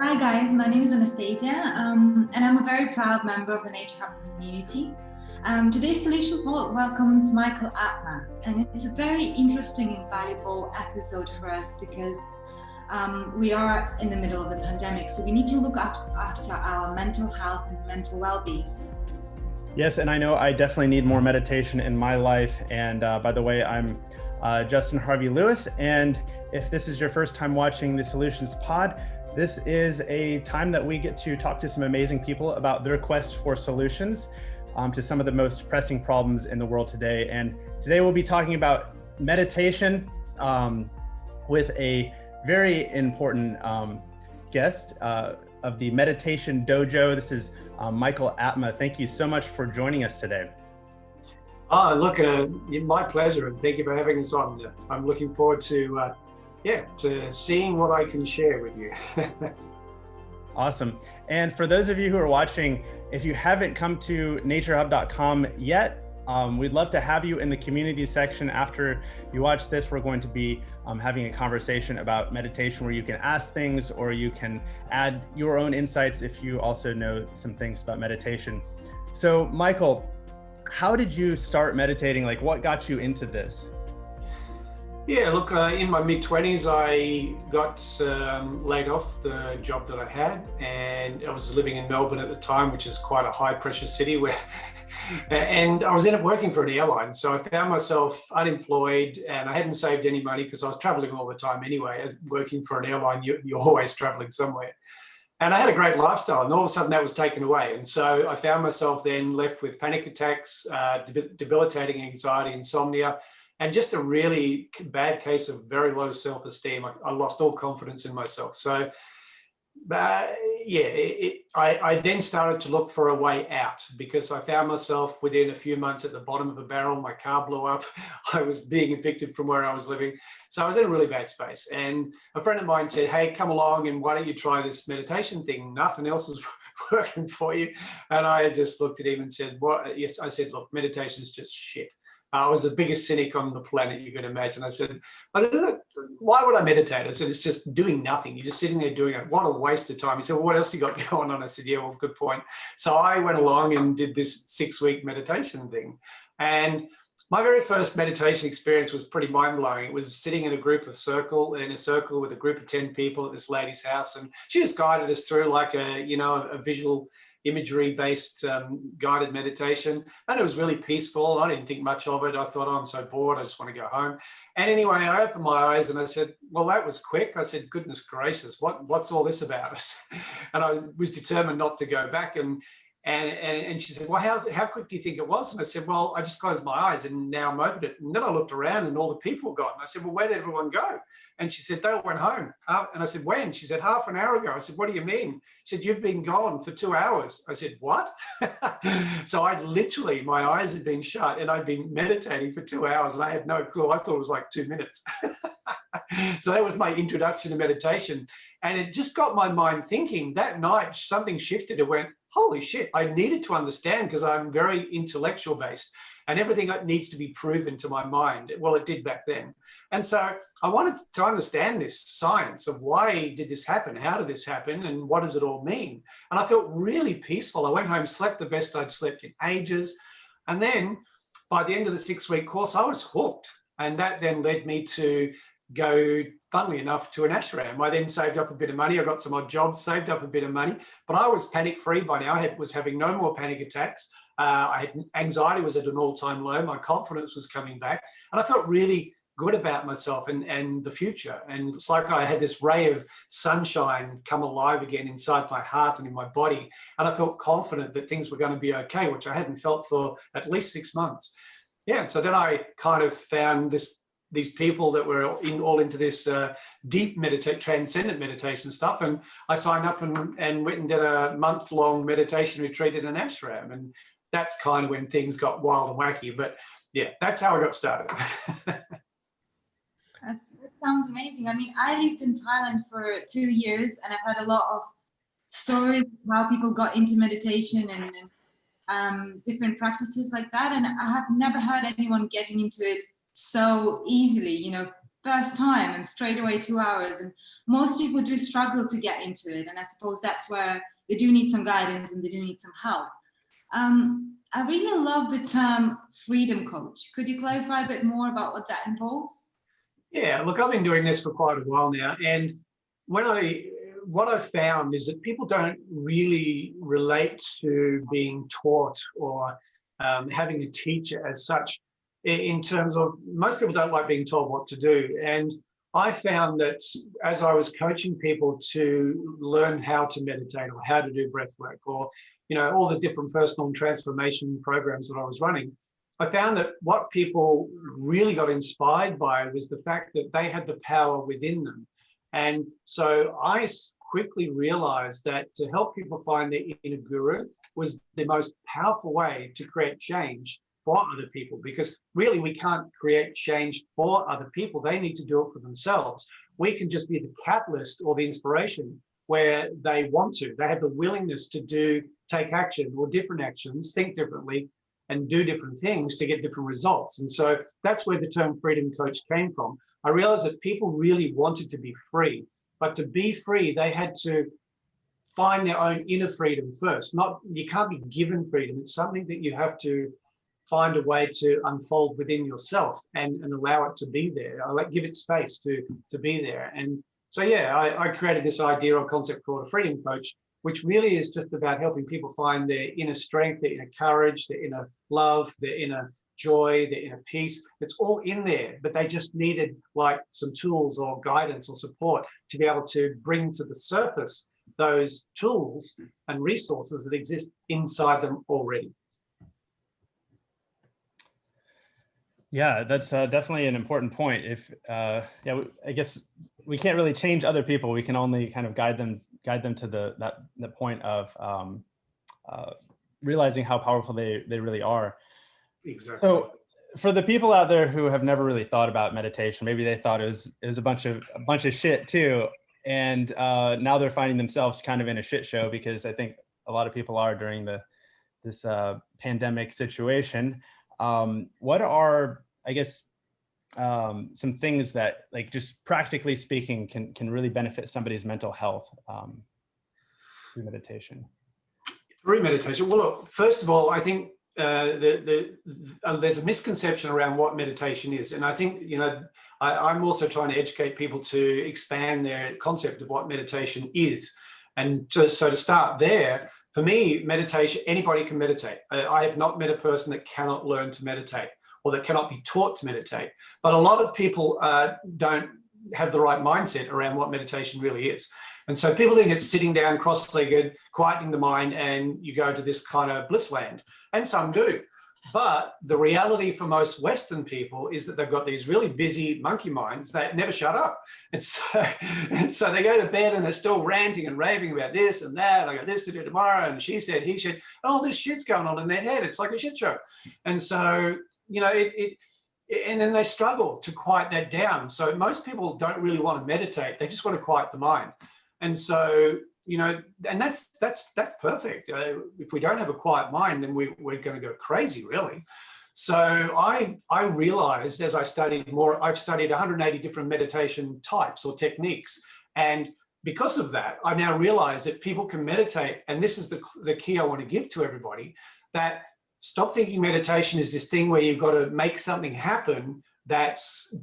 Hi guys, my name is Anastasia, and I'm a very proud member of the NatureHub community. Today's solution welcomes Michael Atma, and it's a very interesting and valuable episode for us because we are in the middle of the pandemic, so we need to look after our mental health and mental well-being. Yes, and I know I definitely need more meditation in my life. And by the way, I'm Justin Harvey Lewis, and if this is your first time watching the Solutions Pod, this is a time that we get to talk to some amazing people about their quest for solutions to some of the most pressing problems in the world today. And today we'll be talking about meditation with a very important guest of the Meditation Dojo. This is Michael Atma. Thank you so much for joining us today. Look, my pleasure, and thank you for having us on. I'm looking forward to seeing what I can share with you. Awesome. And for those of you who are watching, if you haven't come to naturehub.com yet, we'd love to have you in the community section. After you watch this, we're going to be having a conversation about meditation where you can ask things or you can add your own insights if you also know some things about meditation. So Michael, how did you start meditating? Like, what got you into this? Yeah, look, in my mid-20s, I got laid off the job that I had, and I was living in Melbourne at the time, which is quite a high-pressure city, and I was ended up working for an airline. So I found myself unemployed, and I hadn't saved any money because I was traveling all the time anyway. As working for an airline, you're always traveling somewhere. And I had a great lifestyle, and all of a sudden that was taken away. And so I found myself then left with panic attacks, debilitating anxiety, insomnia, and just a really bad case of very low self-esteem. I lost all confidence in myself. So, I then started to look for a way out because I found myself within a few months at the bottom of a barrel. My car blew up. I was being evicted from where I was living. So I was in a really bad space. And a friend of mine said, hey, come along and why don't you try this meditation thing? Nothing else is working for you. And I just looked at him and said, what? Yes, I said, look, meditation is just shit. I was the biggest cynic on the planet you can imagine. I said, why would I meditate? I said, it's just doing nothing. You're just sitting there doing it. What a waste of time. He said, well, what else you got going on? I said, yeah, well, good point. So I went along and did this 6-week meditation thing. And my very first meditation experience was pretty mind-blowing. It was sitting in a circle with a group of 10 people at this lady's house. And she just guided us through like a visual imagery-based guided meditation, and it was really peaceful. I didn't think much of it. I thought, oh, I'm so bored, I just want to go home. And anyway, I opened my eyes and I said, well, that was quick. I said, goodness gracious, what's all this about us? And I was determined not to go back. And she said, well, how quick do you think it was? And I said, well, I just closed my eyes and now I'm opened it. And then I looked around and all the people were gone. And I said, well, where did everyone go? And she said, they all went home. And I said, when? She said, half an hour ago. I said, what do you mean? She said, you've been gone for 2 hours. I said, what? So my eyes had been shut and I'd been meditating for 2 hours and I had no clue. I thought it was like 2 minutes. So that was my introduction to meditation. And it just got my mind thinking. That night, something shifted. It went, holy shit, I needed to understand because I'm very intellectual based. And everything needs to be proven to my mind. Well, it did back then. And so I wanted to understand this science of why did this happen? How did this happen? And what does it all mean? And I felt really peaceful. I went home, slept the best I'd slept in ages. And then by the end of the 6-week course, I was hooked. And that then led me to go, funnily enough, to an ashram. I then saved up a bit of money. I got some odd jobs, saved up a bit of money, but I was panic-free by now. I was having no more panic attacks. Anxiety was at an all-time low. My confidence was coming back. And I felt really good about myself and the future. And it's like I had this ray of sunshine come alive again inside my heart and in my body. And I felt confident that things were going to be okay, which I hadn't felt for at least 6 months. Yeah, so then I kind of found these people that were all into this deep transcendent meditation stuff. And I signed up and went and did a month-long meditation retreat in an ashram. And that's kind of when things got wild and wacky. But yeah, that's how I got started. That sounds amazing. I mean, I lived in Thailand for 2 years and I've had a lot of stories of how people got into meditation and different practices like that. And I have never heard anyone getting into it so easily, first time and straight away 2 hours. And most people do struggle to get into it. And I suppose that's where they do need some guidance and they do need some help. I really love the term freedom coach. Could you clarify a bit more about what that involves? Yeah, look, I've been doing this for quite a while now. And what I've found is that people don't really relate to being taught or having a teacher as such, in terms of most people don't like being told what to do. And I found that as I was coaching people to learn how to meditate or how to do breath work, or all the different personal transformation programs that I was running, I found that what people really got inspired by was the fact that they had the power within them. And so I quickly realized that to help people find their inner guru was the most powerful way to create change for other people, because really we can't create change for other people. They need to do it for themselves. We can just be the catalyst or the inspiration where they want to. They have the willingness to take action or different actions, think differently, and do different things to get different results. And so that's where the term freedom coach came from. I realized that people really wanted to be free, but to be free, they had to find their own inner freedom first. You can't be given freedom. It's something that you have to find a way to unfold within yourself and allow it to be there. Give it space to be there. And so, yeah, I created this idea or concept called a freedom coach, which really is just about helping people find their inner strength, their inner courage, their inner love, their inner joy, their inner peace. It's all in there, but they just needed some tools or guidance or support to be able to bring to the surface those tools and resources that exist inside them already. Yeah, that's definitely an important point. I guess we can't really change other people. We can only kind of guide them to the point of realizing how powerful they really are. Exactly. So for the people out there who have never really thought about meditation, maybe they thought it was a bunch of shit too, and now they're finding themselves kind of in a shit show, because I think a lot of people are during this pandemic situation. What are, I guess, some things that, just practically speaking, can really benefit somebody's mental health through meditation? Through meditation? Well, look, first of all, I think there's a misconception around what meditation is. And I think, I'm also trying to educate people to expand their concept of what meditation is. And so to start there, for me, meditation, anybody can meditate. I have not met a person that cannot learn to meditate or that cannot be taught to meditate. But a lot of people don't have the right mindset around what meditation really is. And so people think it's sitting down cross-legged, quietening the mind, and you go to this kind of bliss land. And some do. But the reality for most Western people is that they've got these really busy monkey minds that never shut up. And so they go to bed and they're still ranting and raving about this and that. I got this to do tomorrow. And she said, he said, all this shit's going on in their head. It's like a shit show. And so, and then they struggle to quiet that down. So most people don't really want to meditate. They just want to quiet the mind. And so, and that's perfect. If we don't have a quiet mind, then we're going to go crazy, really. So I realized as I studied more, I've studied 180 different meditation types or techniques. And because of that, I now realize that people can meditate. And this is the key I want to give to everybody, that stop thinking meditation is this thing where you've got to make something happen that's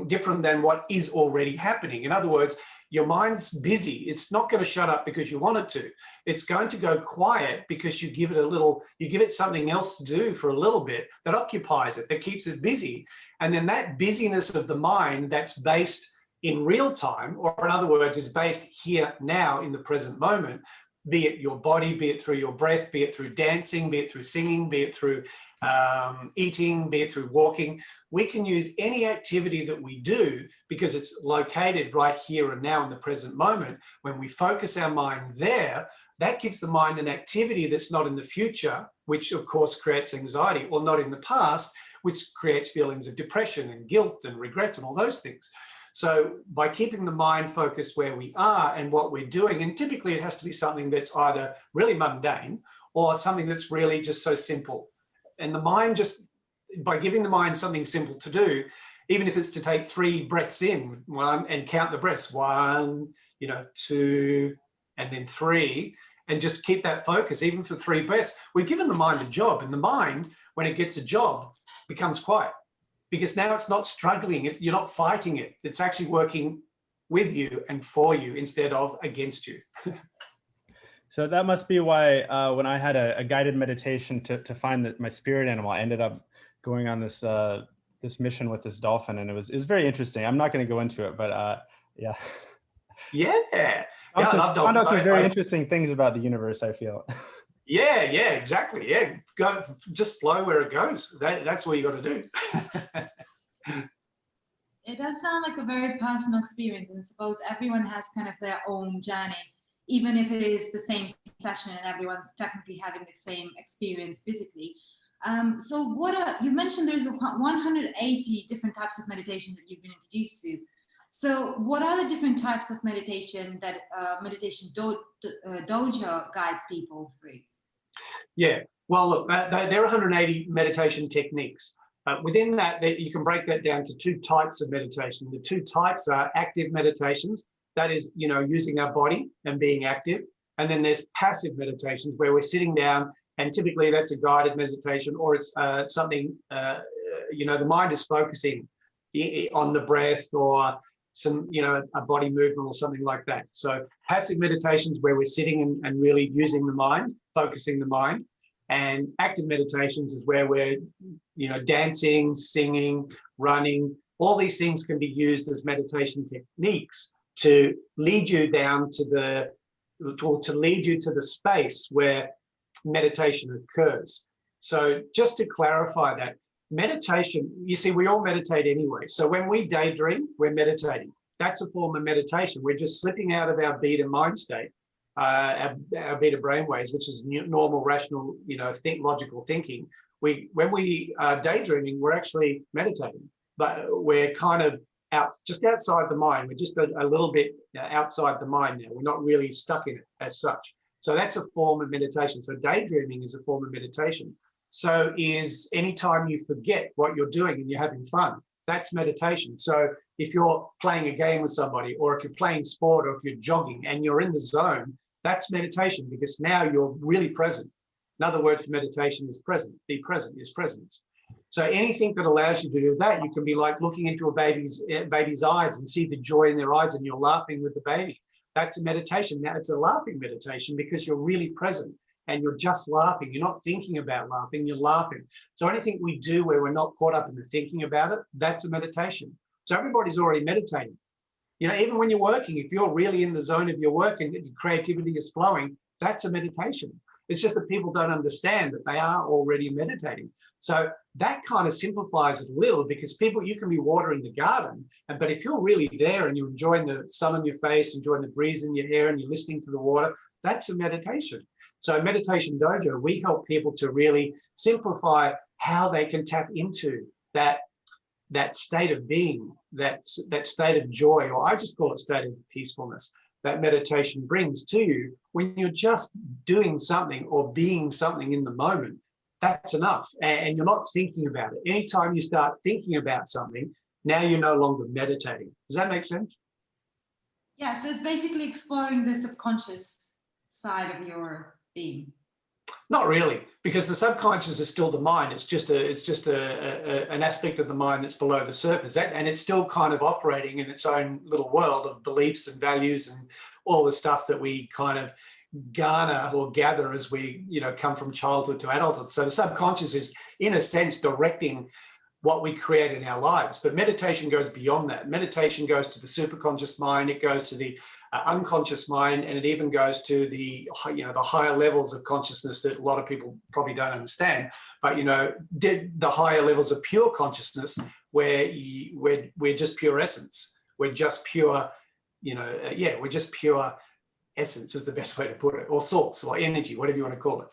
different than what is already happening. In other words, your mind's busy. It's not going to shut up because you want it to. It's going to go quiet because you give it something else to do for a little bit that occupies it, that keeps it busy. And then that busyness of the mind that's based in real time, or in other words, is based here now in the present moment, be it your body, be it through your breath, be it through dancing, be it through singing, be it through eating, be it through walking. We can use any activity that we do because it's located right here and now in the present moment. When we focus our mind there, that gives the mind an activity that's not in the future, which of course creates anxiety, or not in the past, which creates feelings of depression and guilt and regret and all those things. So by keeping the mind focused where we are and what we're doing, and typically it has to be something that's either really mundane or something that's really just so simple. And the mind, just by giving the mind something simple to do, even if it's to take 3 breaths in, 1, and count the breaths, 1, 2, and then 3, and just keep that focus, even for 3 breaths. We've given the mind a job, and the mind, when it gets a job, becomes quiet, because now it's not struggling. You're not fighting it. It's actually working with you and for you instead of against you. So that must be why when I had a guided meditation to find my spirit animal, I ended up going on this this mission with this dolphin, and it was very interesting. I'm not going to go into it, but yeah. Yeah. I love found out dolphins. some very interesting things about the universe, I feel. Yeah, exactly. Yeah, go, just flow where it goes. That's what you got to do. It does sound like a very personal experience, and I suppose everyone has kind of their own journey, even if it is the same session and everyone's technically having the same experience physically. So you mentioned there's 180 different types of meditation that you've been introduced to. So what are the different types of meditation that Meditation Dojo guides people through? Yeah, well, look, there are 180 meditation techniques. Within that, you can break that down to 2 types of meditation. The 2 types are active meditations, that is, using our body and being active. And then there's passive meditations where we're sitting down, and typically that's a guided meditation, or it's something, the mind is focusing on the breath or some, a body movement or something like that. So passive meditations where we're sitting and really using the mind, focusing the mind. And active meditations is where we're, dancing, singing, running. All these things can be used as meditation techniques to lead you down to lead you to the space where meditation occurs. So just to clarify that, meditation, you see, we all meditate anyway. So when we daydream, we're meditating. That's a form of meditation. We're just slipping out of our beta mind state, our beta brainwaves, which is normal, rational, logical thinking. When we are daydreaming, we're actually meditating, but we're kind of just outside the mind. We're just a little bit outside the mind now. We're not really stuck in it as such. So that's a form of meditation. So daydreaming is a form of meditation. So is anytime you forget what you're doing and you're having fun, that's meditation. So if you're playing a game with somebody, or if you're playing sport, or if you're jogging and you're in the zone, that's meditation, because now you're really present. Another word for meditation is present. Be present is presence. So anything that allows you to do that, you can be like looking into a baby's eyes and see the joy in their eyes, and you're laughing with the baby. That's a meditation. Now it's a laughing meditation because you're really present and you're just laughing. You're not thinking about laughing, you're laughing. So anything we do where we're not caught up in the thinking about it, that's a meditation. So everybody's already meditating. Even when you're working, if you're really in the zone of your work and your creativity is flowing, that's a meditation. It's just that people don't understand that they are already meditating. So that kind of simplifies it a little, because you can be watering the garden, but if you're really there and you're enjoying the sun on your face, enjoying the breeze in your hair, and you're listening to the water, that's a meditation. So Meditation Dojo, we help people to really simplify how they can tap into that state of being, that state of joy, or I just call it state of peacefulness, that meditation brings to you when you're just doing something or being something in the moment. That's enough. And you're not thinking about it. Anytime you start thinking about something, now you're no longer meditating. Does that make sense? Yeah, so it's basically exploring the subconscious side of your being. Not really, because the subconscious is still the mind. It's just an aspect of the mind that's below the surface, and it's still kind of operating in its own little world of beliefs and values and all the stuff that we kind of garner or gather as we come from childhood to adulthood. So the subconscious is, in a sense, directing what we create in our lives. But meditation goes beyond that. Meditation goes to the superconscious mind. It goes to the unconscious mind, and it even goes to the higher levels of consciousness that a lot of people probably don't understand. But the higher levels of pure consciousness, where we're just pure essence. We're just pure, we're just pure essence is the best way to put it, or source, or energy, whatever you want to call it.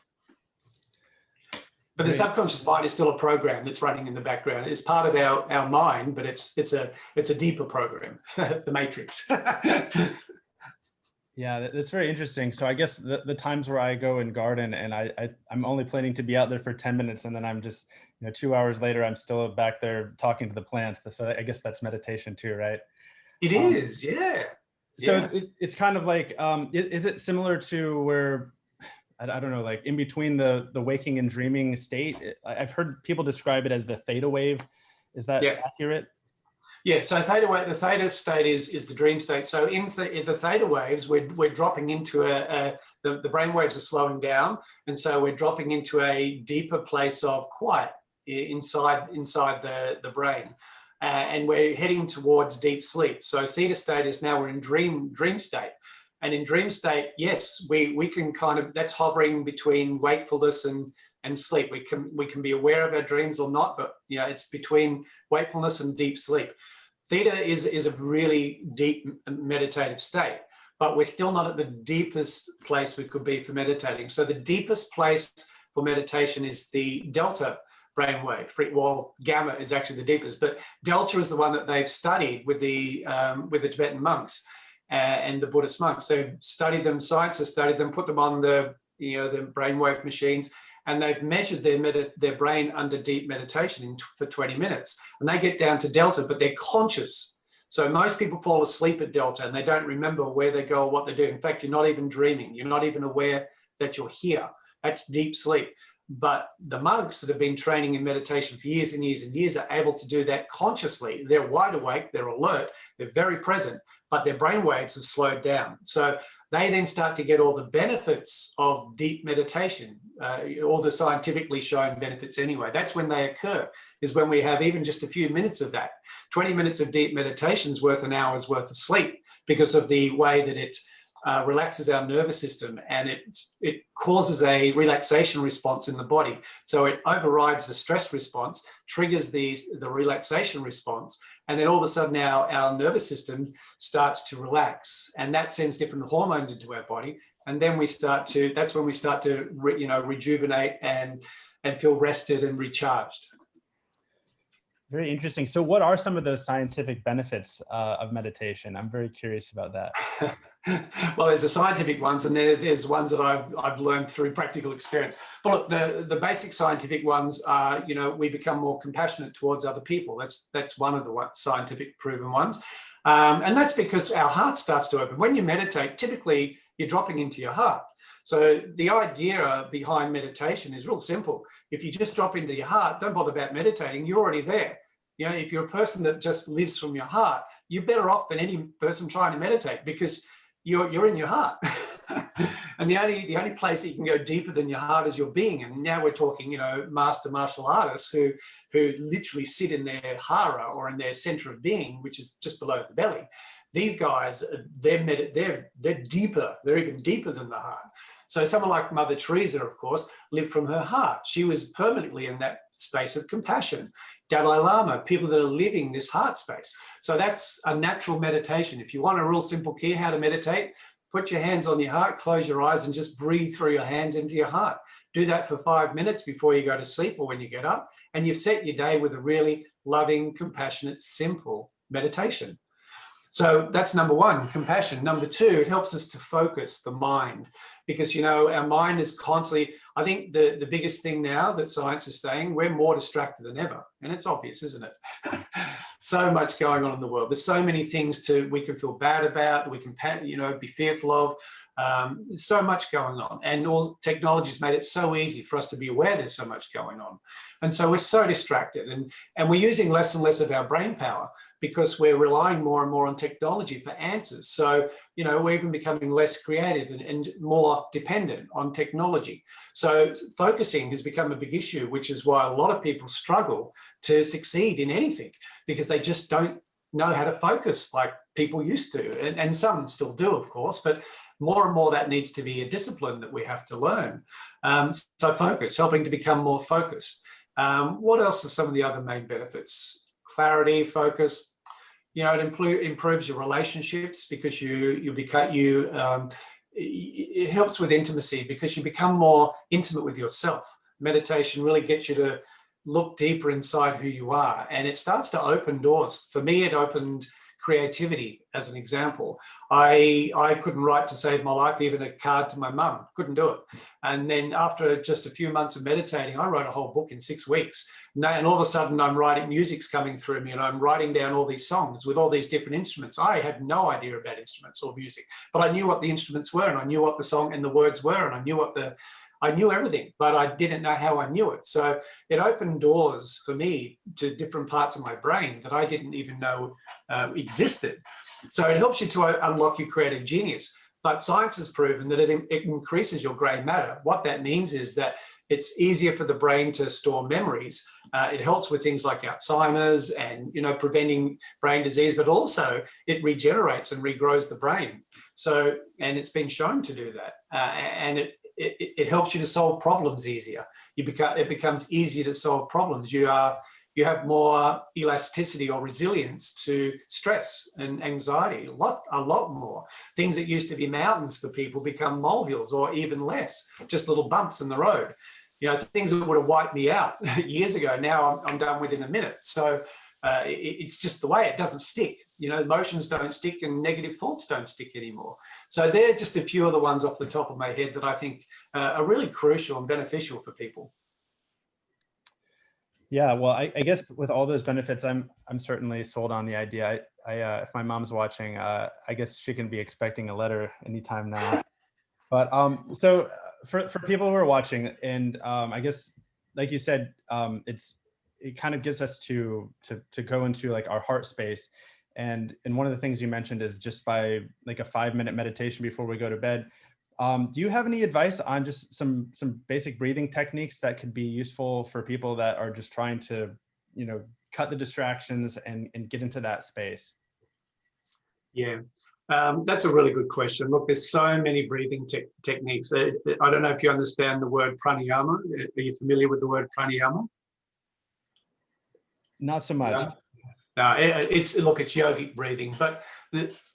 But the subconscious mind is still a program that's running in the background. It's part of our mind, but it's a deeper program, the matrix. Yeah, that's very interesting. So I guess the times where I go and garden and I'm only planning to be out there for 10 minutes, and then I'm just 2 hours later, I'm still back there talking to the plants. So I guess that's meditation too, right? It is, yeah. So it's kind of like, is it similar to where, I don't know, like in between the waking and dreaming state? I've heard people describe it as the theta wave. Is that accurate? Yeah, so the theta state is the dream state. So in the theta waves, we're dropping into the brain waves are slowing down, and so we're dropping into a deeper place of quiet inside the brain, and we're heading towards deep sleep. So theta state is now we're in dream state, and in dream state, yes, we can kind of, that's hovering between wakefulness and sleep. We can be aware of our dreams or not, but it's between wakefulness and deep sleep. Theta is a really deep meditative state, but we're still not at the deepest place we could be for meditating. So the deepest place for meditation is the delta brainwave. Well, gamma is actually the deepest, but delta is the one that they've studied with the Tibetan monks and the Buddhist monks. They've studied them, science has studied them, put them on the brainwave machines, and they've measured their brain under deep meditation for 20 minutes. And they get down to delta, but they're conscious. So most people fall asleep at delta and they don't remember where they go or what they do. In fact, you're not even dreaming. You're not even aware that you're here. That's deep sleep. But the monks that have been training in meditation for years and years and years are able to do that consciously. They're wide awake, they're alert, they're very present, but their brain waves have slowed down. So they then start to get all the benefits of deep meditation, all the scientifically shown benefits anyway. That's when they occur, is when we have even just a few minutes of that. 20 minutes of deep meditation is worth an hour's worth of sleep because of the way that it relaxes our nervous system, and it causes a relaxation response in the body. So it overrides the stress response, triggers the relaxation response, and then all of a sudden our nervous system starts to relax, and that sends different hormones into our body, and then that's when we start to rejuvenate and feel rested and recharged. Very interesting. So what are some of those scientific benefits of meditation? I'm very curious about that. Well, there's the scientific ones, and there's ones that I've learned through practical experience. But look, the basic scientific ones are, we become more compassionate towards other people. That's one of the scientific proven ones. And that's because our heart starts to open. When you meditate, typically you're dropping into your heart. So the idea behind meditation is real simple. If you just drop into your heart, don't bother about meditating, you're already there. If you're a person that just lives from your heart, you're better off than any person trying to meditate because you're in your heart. And the only place that you can go deeper than your heart is your being. And now we're talking, master martial artists who literally sit in their hara, or in their center of being, which is just below the belly. These guys, they're deeper. They're even deeper than the heart. So someone like Mother Teresa, of course, lived from her heart. She was permanently in that space of compassion. Dalai Lama, people that are living this heart space. So that's a natural meditation. If you want a real simple key how to meditate, put your hands on your heart, close your eyes, and just breathe through your hands into your heart. Do that for 5 minutes before you go to sleep or when you get up, and you've set your day with a really loving, compassionate, simple meditation. So that's number one, compassion. Number two, it helps us to focus the mind, because, our mind is constantly, I think the biggest thing now that science is saying, we're more distracted than ever. And it's obvious, isn't it? So much going on in the world. There's so many things we can feel bad about, that we can, be fearful of. There's so much going on, and all technology's made it so easy for us to be aware there's so much going on. And so we're so distracted, and we're using less and less of our brain power because we're relying more and more on technology for answers. So, we're even becoming less creative and more dependent on technology. So focusing has become a big issue, which is why a lot of people struggle to succeed in anything, because they just don't know how to focus like people used to. And some still do, of course, but more and more that needs to be a discipline that we have to learn. So focus, helping to become more focused. What else are some of the other main benefits? Clarity, focus. It improves your relationships because it helps with intimacy because you become more intimate with yourself. Meditation really gets you to look deeper inside who you are, and it starts to open doors. For me, it creativity, as an example. I couldn't write to save my life, even a card to my mum, couldn't do it. And then after just a few months of meditating, I wrote a whole book in 6 weeks. And all of a sudden I'm writing, music's coming through me, and I'm writing down all these songs with all these different instruments. I had no idea about instruments or music, but I knew what the instruments were, and I knew what the song and the words were, and I knew everything, but I didn't know how I knew it. So it opened doors for me to different parts of my brain that I didn't even know existed. So it helps you to unlock your creative genius. But science has proven that it increases your grey matter. What that means is that it's easier for the brain to store memories. It helps with things like Alzheimer's and, preventing brain disease, but also it regenerates and regrows the brain. So, and it's been shown to do that. And it helps you to solve problems easier. It becomes easier to solve problems. You have more elasticity or resilience to stress and anxiety, a lot more. Things that used to be mountains for people become molehills, or even less, just little bumps in the road. Things that would have wiped me out years ago, now I'm done within a minute. So it's just the way. It doesn't stick. Emotions don't stick, and negative thoughts don't stick anymore. So they're just a few of the ones off the top of my head that I think are really crucial and beneficial for people. Yeah, well, I guess with all those benefits, I'm certainly sold on the idea. If my mom's watching, I guess she can be expecting a letter anytime now. But so for people who are watching, and I guess, like you said, it kind of gives us to go into like our heart space. And one of the things you mentioned is just by like a 5-minute meditation before we go to bed. Do you have any advice on just some basic breathing techniques that could be useful for people that are just trying to, cut the distractions and get into that space? Yeah, that's a really good question. Look, there's so many breathing techniques. I don't know if you understand the word pranayama. Are you familiar with the word pranayama? Not so much. No, it's yogic breathing, but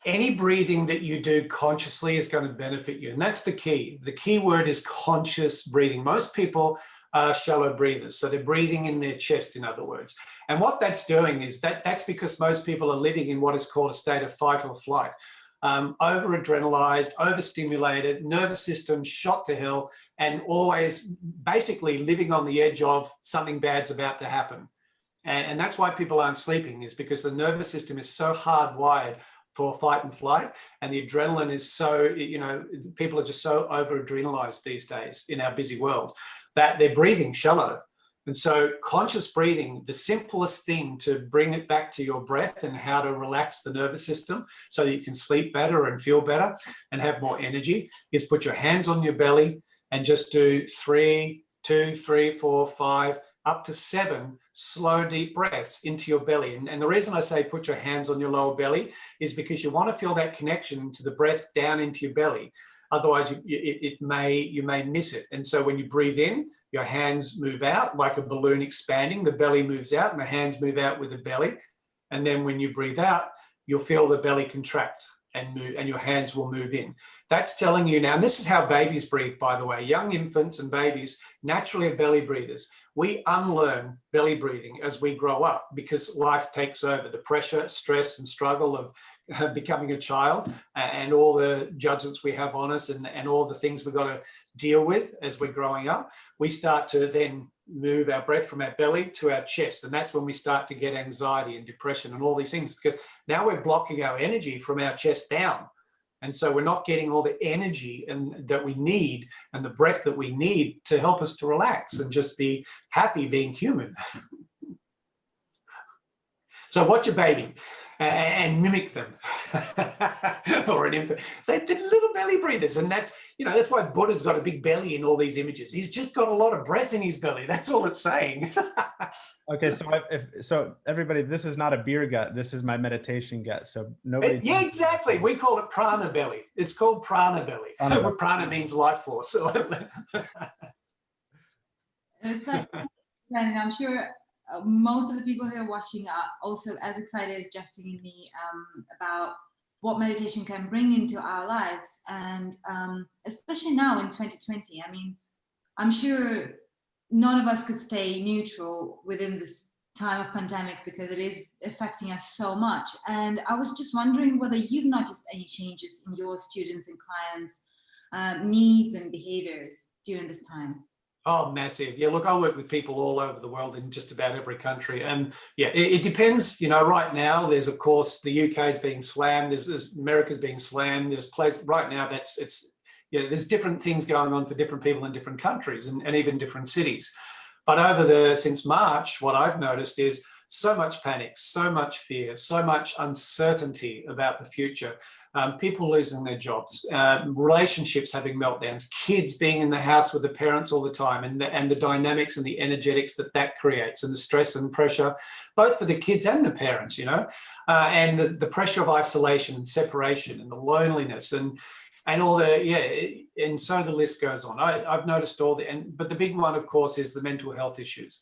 any breathing that you do consciously is going to benefit you. And that's the key. The key word is conscious breathing. Most people are shallow breathers. So they're breathing in their chest, in other words. And what that's doing is that's because most people are living in what is called a state of fight or flight. Over-adrenalized, overstimulated, nervous system shot to hell, and always basically living on the edge of something bad's about to happen. And that's why people aren't sleeping, is because the nervous system is so hardwired for fight and flight, and the adrenaline is so, people are just so over-adrenalized these days in our busy world that they're breathing shallow. And so conscious breathing, the simplest thing to bring it back to your breath and how to relax the nervous system so that you can sleep better and feel better and have more energy, is put your hands on your belly and just do 3, 2, 3, 4, 5, up to 7 slow, deep breaths into your belly. And the reason I say put your hands on your lower belly is because you want to feel that connection to the breath down into your belly. Otherwise, you may miss it. And so when you breathe in, your hands move out like a balloon expanding. The belly moves out and the hands move out with the belly. And then when you breathe out, you'll feel the belly contract and move, and your hands will move in. That's telling you now, and this is how babies breathe, by the way. Young infants and babies naturally are belly breathers. We unlearn belly breathing as we grow up because life takes over. The pressure, stress, and struggle of becoming a child, and all the judgments we have on us, and all the things we've got to deal with as we're growing up, we start to then move our breath from our belly to our chest. And that's when we start to get anxiety and depression and all these things, because now we're blocking our energy from our chest down. And so we're not getting all the energy that we need and the breath that we need to help us to relax and just be happy being human. So watch a baby and mimic them, or an infant. They're little belly breathers, and that's why Buddha's got a big belly in all these images. He's just got a lot of breath in his belly. That's all it's saying. Okay, so everybody, this is not a beer gut. This is my meditation gut. So nobody. Yeah, exactly. We call it prana belly. It's called prana belly. Prana means life force. It's like, and I'm sure most of the people who are watching are also as excited as Justin and me about what meditation can bring into our lives, and especially now in 2020. I mean, I'm sure none of us could stay neutral within this time of pandemic, because it is affecting us so much. And I was just wondering whether you've noticed any changes in your students and clients' needs and behaviors during this time. Oh, massive. Yeah, look, I work with people all over the world in just about every country. And yeah, it depends. You know, right now, there's, of course, the UK is being slammed. There's America's being slammed. There's places right now there's different things going on for different people in different countries and even different cities. But since March, what I've noticed is so much panic, so much fear, so much uncertainty about the future. People losing their jobs, relationships having meltdowns, kids being in the house with the parents all the time, and the dynamics and the energetics that creates, and the stress and pressure, both for the kids and the parents, you know, and the pressure of isolation and separation and the loneliness and all and so the list goes on. I've noticed but the big one, of course, is the mental health issues.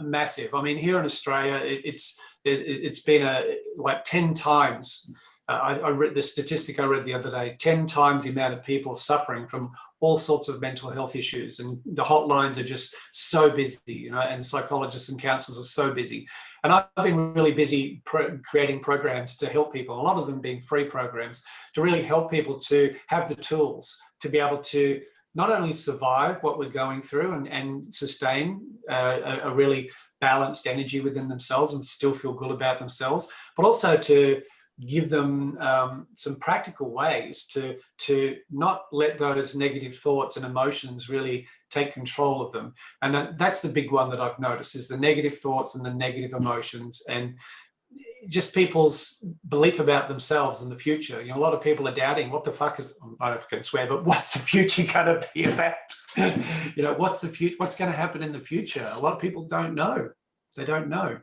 Massive. I mean, here in Australia, it's been like 10 times. I read the statistic I read the other day, 10 times the amount of people suffering from all sorts of mental health issues. And the hotlines are just so busy, you know, and psychologists and counsellors are so busy. And I've been really busy creating programs to help people, a lot of them being free programs, to really help people to have the tools to be able to not only survive what we're going through and sustain a really balanced energy within themselves and still feel good about themselves, but also to give them some practical ways to not let those negative thoughts and emotions really take control of them. And that's the big one that I've noticed, is the negative thoughts and the negative emotions, and just people's belief about themselves in the future. You know, a lot of people are doubting, what the fuck is, I don't know if I can swear, but what's the future going to be about? You know, what's going to happen in the future? A lot of people don't know. They don't know.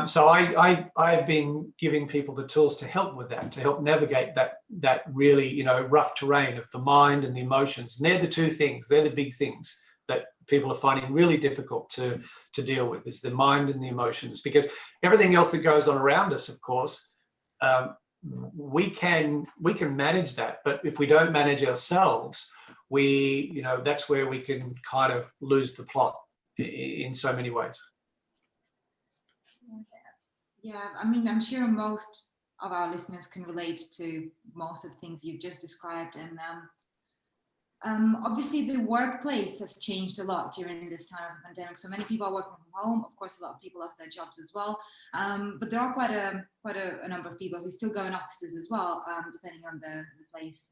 So I've been giving people the tools to help with that, to help navigate that really, you know, rough terrain of the mind and the emotions. And they're the two things, they're the big things that people are finding really difficult to deal with, is the mind and the emotions, because everything else that goes on around us, of course, we can manage that. But if we don't manage ourselves, you know, that's where we can kind of lose the plot in so many ways. Yeah, I mean, I'm sure most of our listeners can relate to most of the things you've just described. And obviously the workplace has changed a lot during this time of the pandemic. So many people are working from home. Of course, a lot of people lost their jobs as well. But there are quite a number of people who still go in offices as well, depending on the place.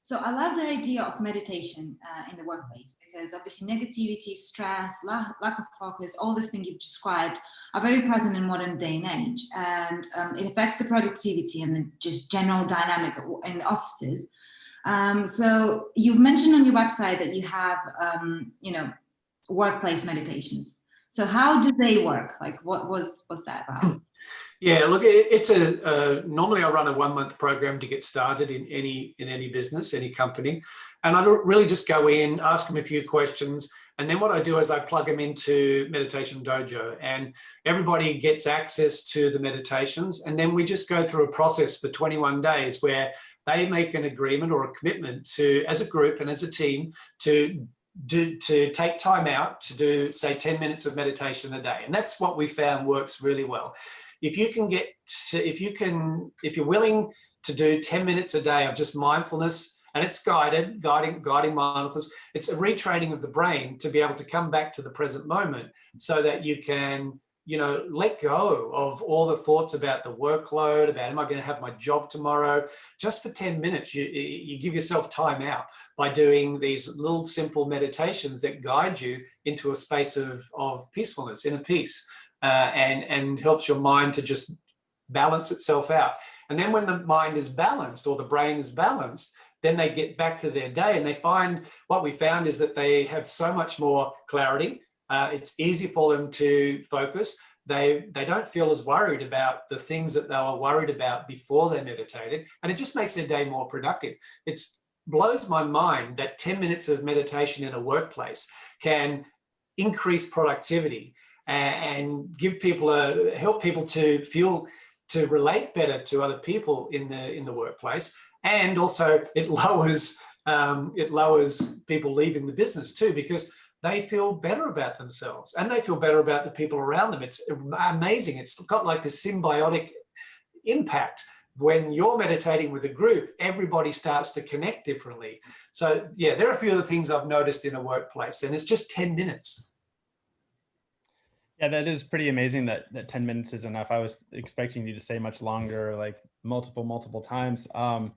So I love the idea of meditation in the workplace, because obviously negativity, stress, lack of focus, all these things you've described are very present in modern day and age. And it affects the productivity and the just general dynamic in the offices. So you've mentioned on your website that you have, you know, workplace meditations. So how do they work? Like, what's that about? Yeah, look, it's normally I run a 1-month program to get started in any business, any company. And I really just go in, ask them a few questions. And then what I do is I plug them into Meditation Dojo, and everybody gets access to the meditations. And then we just go through a process for 21 days where they make an agreement or a commitment to, as a group and as a team, to take time out to do, say, 10 minutes of meditation a day. And that's what we found works really well. If you're willing to do 10 minutes a day of just mindfulness, and it's guiding mindfulness, it's a retraining of the brain to be able to come back to the present moment, so that you can, you know, let go of all the thoughts about the workload, about, am I going to have my job tomorrow? Just for 10 minutes, you give yourself time out by doing these little simple meditations that guide you into a space of peacefulness, inner peace, and helps your mind to just balance itself out. And then when the mind is balanced, or the brain is balanced, then they get back to their day, and they find, what we found is that they have so much more clarity. It's easy for them to focus. They don't feel as worried about the things that they were worried about before they meditated, and it just makes their day more productive. It blows my mind that 10 minutes of meditation in a workplace can increase productivity and give people help people to relate better to other people in the workplace. And also it lowers people leaving the business too, because they feel better about themselves and they feel better about the people around them. It's amazing. It's got like this symbiotic impact. When you're meditating with a group, everybody starts to connect differently. So yeah, there are a few of the things I've noticed in a workplace, and it's just 10 minutes. Yeah, that is pretty amazing that 10 minutes is enough. I was expecting you to say much longer, like multiple times. I'm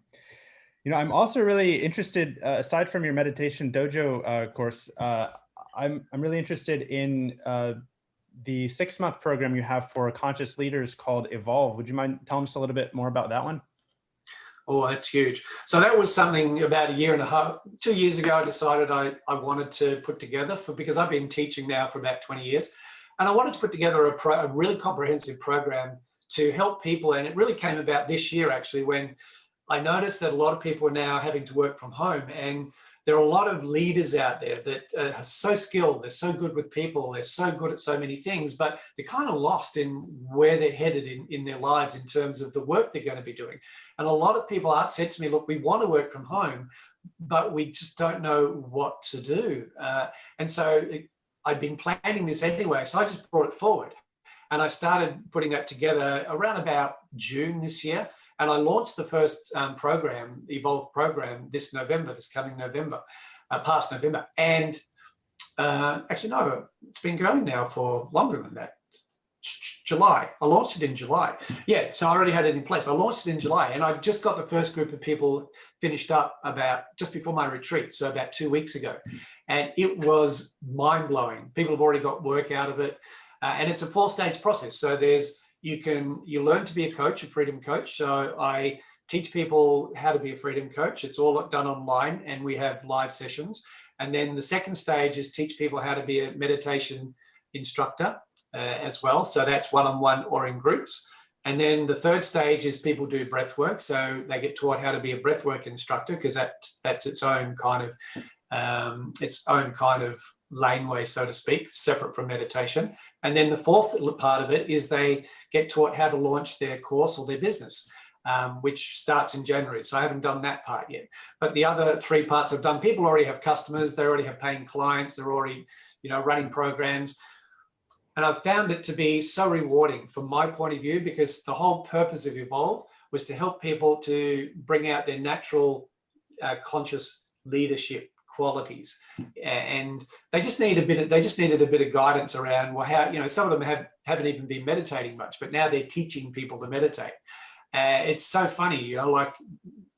also really interested, aside from your meditation dojo course, I'm really interested in the 6-month program you have for conscious leaders called Evolve. Would you mind telling us a little bit more about that one? Oh, that's huge. So that was something about a year and a half, 2 years ago, I decided I wanted to put together because I've been teaching now for about 20 years. And I wanted to put together a really comprehensive program to help people. And it really came about this year, actually, when I noticed that a lot of people are now having to work from home. And there are a lot of leaders out there that are so skilled, they're so good with people, they're so good at so many things, but they're kind of lost in where they're headed in their lives in terms of the work they're going to be doing. And a lot of people have said to me, look, we want to work from home, but we just don't know what to do. And so I'd been planning this anyway, so I just brought it forward. And I started putting that together around about June this year. And I launched the first program, the Evolve program, this coming November, past November. And actually, no, it's been going now for longer than that. July. I launched it in July. Yeah, so I already had it in place. I launched it in July, and I just got the first group of people finished up about just before my retreat, so about 2 weeks ago. And it was mind-blowing. People have already got work out of it. And it's a 4-stage process. So you learn to be a coach, a freedom coach. So I teach people how to be a freedom coach. It's all done online, and we have live sessions. And then the second stage is teach people how to be a meditation instructor as well. So that's one-on-one or in groups. And then the third stage is people do breath work. So they get taught how to be a breath work instructor, because that's its own kind of laneway, so to speak, separate from meditation. And then the fourth part of it is they get taught how to launch their course or their business, which starts in January. So I haven't done that part yet. But the other 3 parts I've done. People already have customers. They already have paying clients. They're already, running programs. And I've found it to be so rewarding from my point of view, because the whole purpose of Evolve was to help people to bring out their natural conscious leadership qualities, and they just needed a bit of guidance around, well, how, some of them haven't even been meditating much, but now they're teaching people to meditate. It's so funny, like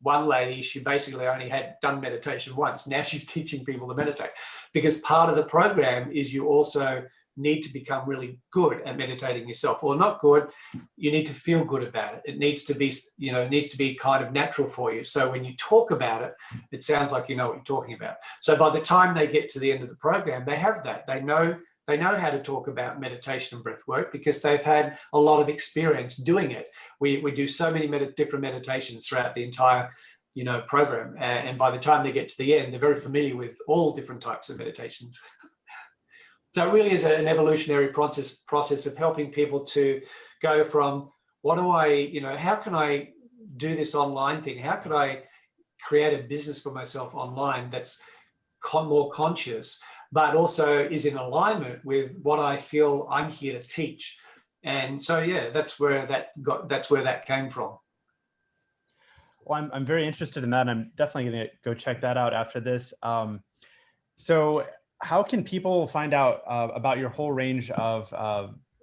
one lady, she basically only had done meditation once. Now she's teaching people to meditate, because part of the program is you also need to become really good at meditating yourself, or not good. You need to feel good about it. It needs to be, kind of natural for you. So when you talk about it, it sounds like you know what you're talking about. So by the time they get to the end of the program, they have that. They know how to talk about meditation and breath work, because they've had a lot of experience doing it. We do so many different meditations throughout the entire program, and by the time they get to the end, they're very familiar with all different types of meditations. So it really is an evolutionary process of helping people to go from, how can I do this online thing? How could I create a business for myself online that's more conscious, but also is in alignment with what I feel I'm here to teach? And so, yeah, that's where that came from. Well, I'm very interested in that. I'm definitely going to go check that out after this. So how can people find out about your whole range of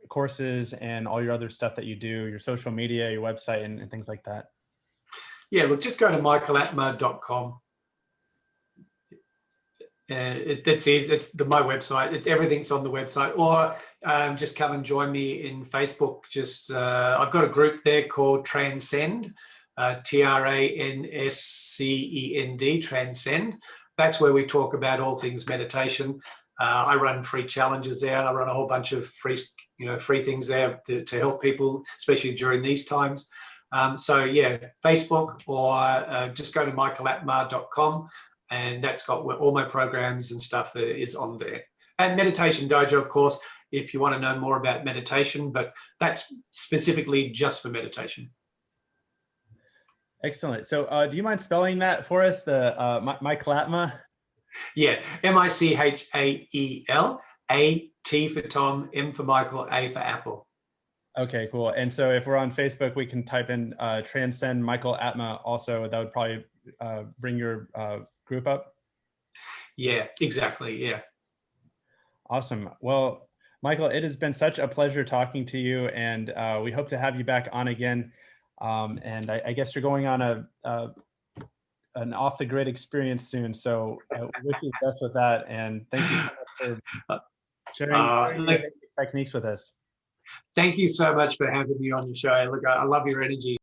courses and all your other stuff that you do, your social media, your website, and things like that? Yeah, look, just go to michaelatma.com. That's easy. It's my website. Everything's on the website. Or just come and join me in Facebook. I've got a group there called Transcend, TRANSCEND, Transcend. That's where we talk about all things meditation. I run free challenges there, and I run a whole bunch of free things there to help people, especially during these times. So yeah, Facebook, or just go to michaelatma.com, and that's got all my programs and stuff is on there. And Meditation Dojo, of course, if you want to know more about meditation, but that's specifically just for meditation. Excellent. So do you mind spelling that for us, the Michael Atma? Yeah, Michael, A, T for Tom, M for Michael, A for Apple. Okay, cool. And so if we're on Facebook, we can type in Transcend Michael Atma also. That would probably bring your group up. Yeah, exactly. Yeah. Awesome. Well, Michael, it has been such a pleasure talking to you, and we hope to have you back on again. And I guess you're going on an off the grid experience soon. So wish you the best with that. And thank you so much for sharing your techniques with us. Thank you so much for having me on your show. Look, I love your energy.